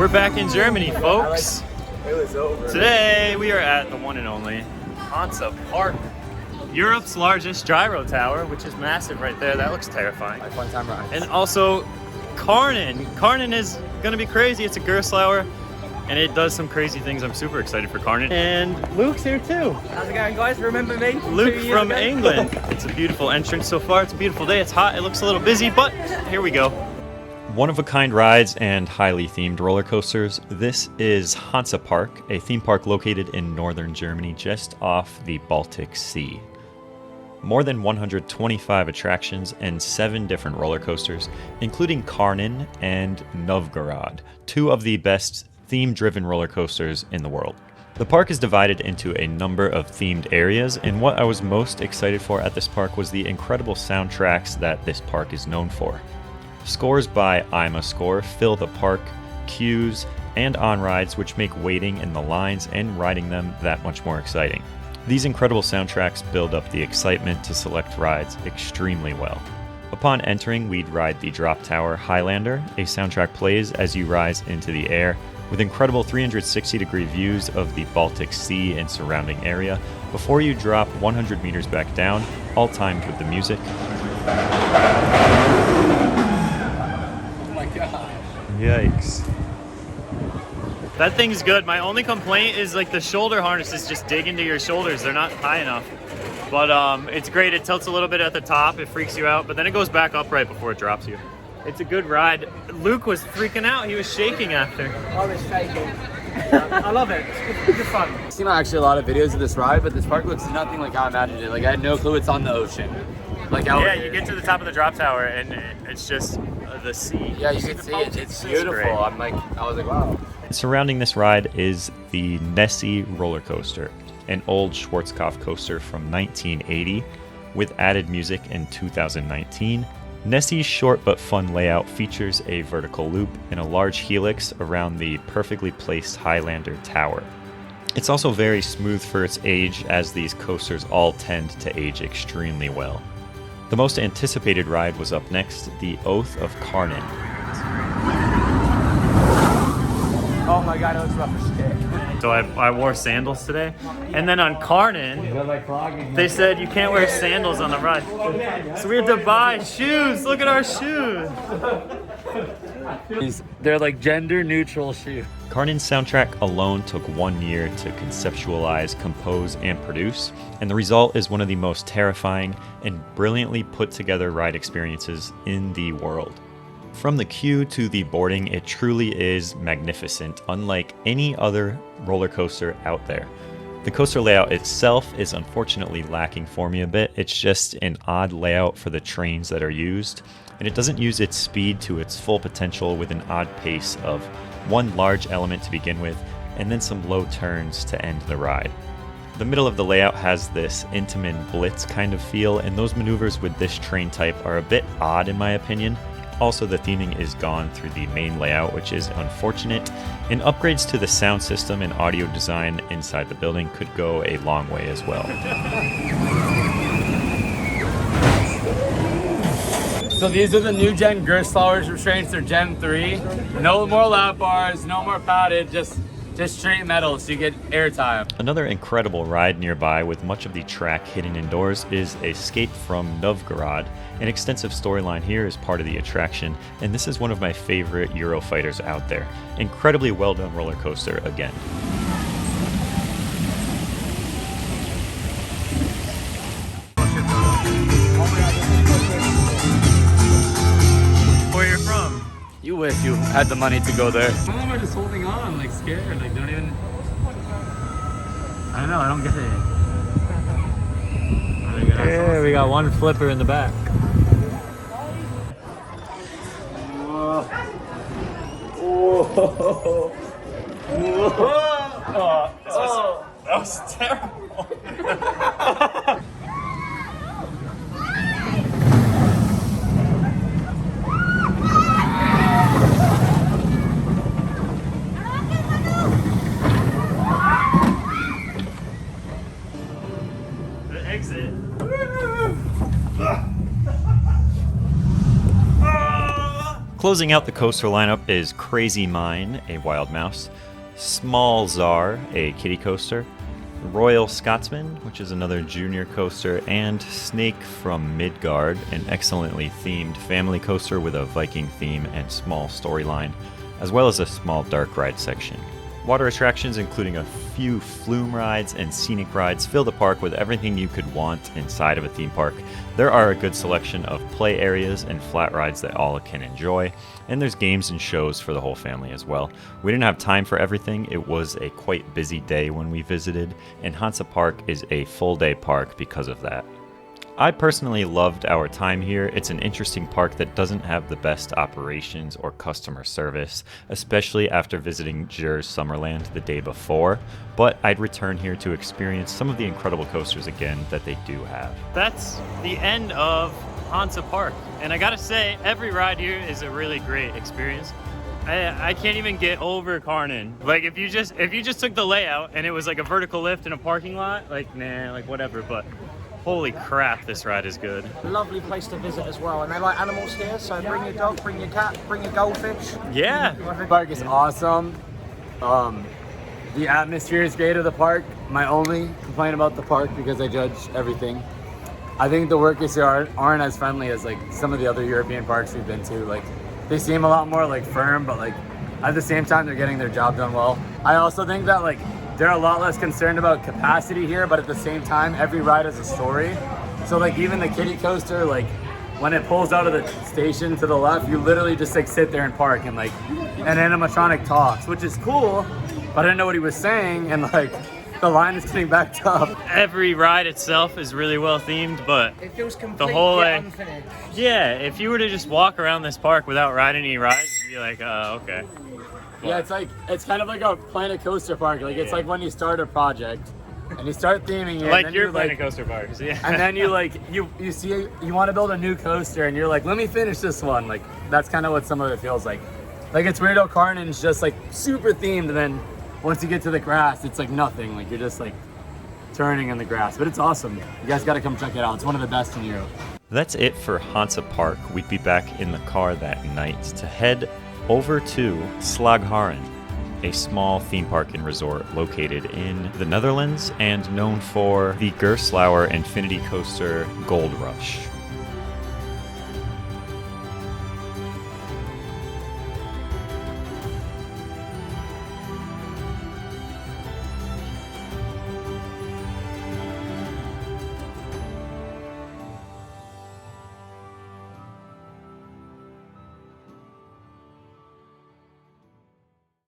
We're back in Germany, folks. It was over. Today we are at the one and only Hansa Park, Europe's largest gyro tower, which is massive right there. That looks terrifying. Like one time rides. And also Karnan. Karnan is gonna be crazy. It's a Gerstlauer, and it does some crazy things. I'm super excited for Karnan. And Luke's here too. How's it going, guys? Remember me? Luke from England. It's a beautiful entrance so far. It's a beautiful day. It's hot. It looks a little busy, but here we go. One-of-a-kind rides and highly themed roller coasters. This is Hansa Park, a theme park located in northern Germany just off the Baltic Sea. More than 125 attractions and 7 different roller coasters, including Karnan and Novgorod, 2 of the best theme-driven roller coasters in the world. The park is divided into a number of themed areas, and what I was most excited for at this park was the incredible soundtracks that this park is known for. Scores by I'm a Score fill the park, queues, and on-rides, which make waiting in the lines and riding them that much more exciting. These incredible soundtracks build up the excitement to select rides extremely well. Upon entering, we'd ride the Drop Tower Highlander. A soundtrack plays as you rise into the air, with incredible 360-degree views of the Baltic Sea and surrounding area, before you drop 100 meters back down, all timed with the music. Yikes. That thing's good. My only complaint is like the shoulder harnesses just dig into your shoulders. They're not high enough. But it's great. It tilts a little bit at the top. It freaks you out, but then it goes back up right before it drops you. It's a good ride. Luke was freaking out. He was shaking after. I was shaking. I love it. It's good fun. I've seen actually a lot of videos of this ride, but this park looks nothing like how I imagined it. Like I had no clue it's on the ocean. Like yeah, you get to the top of the drop tower and it's just the sea. Yeah, you can see it. It's beautiful. I was like, wow. Surrounding this ride is the Nessie roller coaster, an old Schwarzkopf coaster from 1980 with added music in 2019. Nessie's short but fun layout features a vertical loop and a large helix around the perfectly placed Highlander tower. It's also very smooth for its age, as these coasters all tend to age extremely well. The most anticipated ride was up next, the Oath of Karnan. Oh my god, it looks rough as shit. So I wore sandals today, and then on Karnan, they said you can't wear sandals on the ride. So we had to buy shoes. Look at our shoes. They're like gender neutral shoes. Karnan's soundtrack alone took 1 year to conceptualize, compose, and produce, and the result is one of the most terrifying and brilliantly put together ride experiences in the world. From the queue to the boarding, it truly is magnificent, unlike any other roller coaster out there. The coaster layout itself is unfortunately lacking for me a bit. It's just an odd layout for the trains that are used, and it doesn't use its speed to its full potential with an odd pace of one large element to begin with, and then some low turns to end the ride. The middle of the layout has this Intamin Blitz kind of feel, and those maneuvers with this train type are a bit odd in my opinion. Also, the theming is gone through the main layout, which is unfortunate, and upgrades to the sound system and audio design inside the building could go a long way as well. So these are the new gen Gerstlauer restraints. They're Gen 3. No more lap bars, no more padded, just straight metal, so you get airtime. Another incredible ride nearby with much of the track hidden indoors is Escape from Novgorod. An extensive storyline here is part of the attraction, and this is one of my favorite Eurofighters out there. Incredibly well done roller coaster again. Where you're from? You wish you had the money to go there. Some of them are just holding on, like scared, like don't even... I don't know, I don't get it. Yeah, we got one flipper in the back. Whoa. That was terrible. The exit. Closing out the coaster lineup is Crazy Mine, a wild mouse, Small Czar, a kiddie coaster, Royal Scotsman, which is another junior coaster, and Snake from Midgard, an excellently themed family coaster with a Viking theme and small storyline, as well as a small dark ride section. Water attractions, including a few flume rides and scenic rides, fill the park with everything you could want inside of a theme park. There are a good selection of play areas and flat rides that all can enjoy, and there's games and shows for the whole family as well. We didn't have time for everything. It was a quite busy day when we visited, and Hansa Park is a full-day park because of that. I personally loved our time here. It's an interesting park that doesn't have the best operations or customer service, especially after visiting Gers Summerland the day before, but I'd return here to experience some of the incredible coasters again that they do have. That's the end of Hansa Park, and I gotta say, every ride here is a really great experience. I can't even get over Karnan. Like if you just took the layout and it was like a vertical lift in a parking lot, like nah, like whatever, but holy crap, this ride is good. Lovely place to visit as well, and they like animals here, so bring your dog, bring your cat, bring your goldfish. Yeah. The park is awesome. The atmosphere is great of the park. My only complaint about the park, because I judge everything, I think the workers here aren't as friendly as like some of the other European parks we've been to. Like they seem a lot more like firm, but like at the same time they're getting their job done well. I also think that like they're a lot less concerned about capacity here, but at the same time, every ride has a story. So like even the kiddie coaster, like when it pulls out of the station to the left, you literally just like sit there and park and like an animatronic talks, which is cool, but I didn't know what he was saying, and like the line is getting backed up. Every ride itself is really well themed, but It feels complete, the whole yet way, unfinished. yeah, if you were to just walk around this park without riding any rides, you'd be like, oh, okay. Yeah, it's kind of like a Planet Coaster Park. Like it's like when you start a project and you start theming it, Like and then your you, Planet Coaster Parks, yeah. and then you like you see you want to build a new coaster and you're like, let me finish this one. Like that's kind of what some of it feels like. Like it's weird how Karnan's just like super themed, and then once you get to the grass, it's like nothing. Like you're just like turning in the grass, but it's awesome. You guys got to come check it out. It's one of the best in Europe. That's it for Hansa Park. We'd be back in the car that night to head over to Slagharen, a small theme park and resort located in the Netherlands and known for the Gerstlauer Infinity Coaster Gold Rush.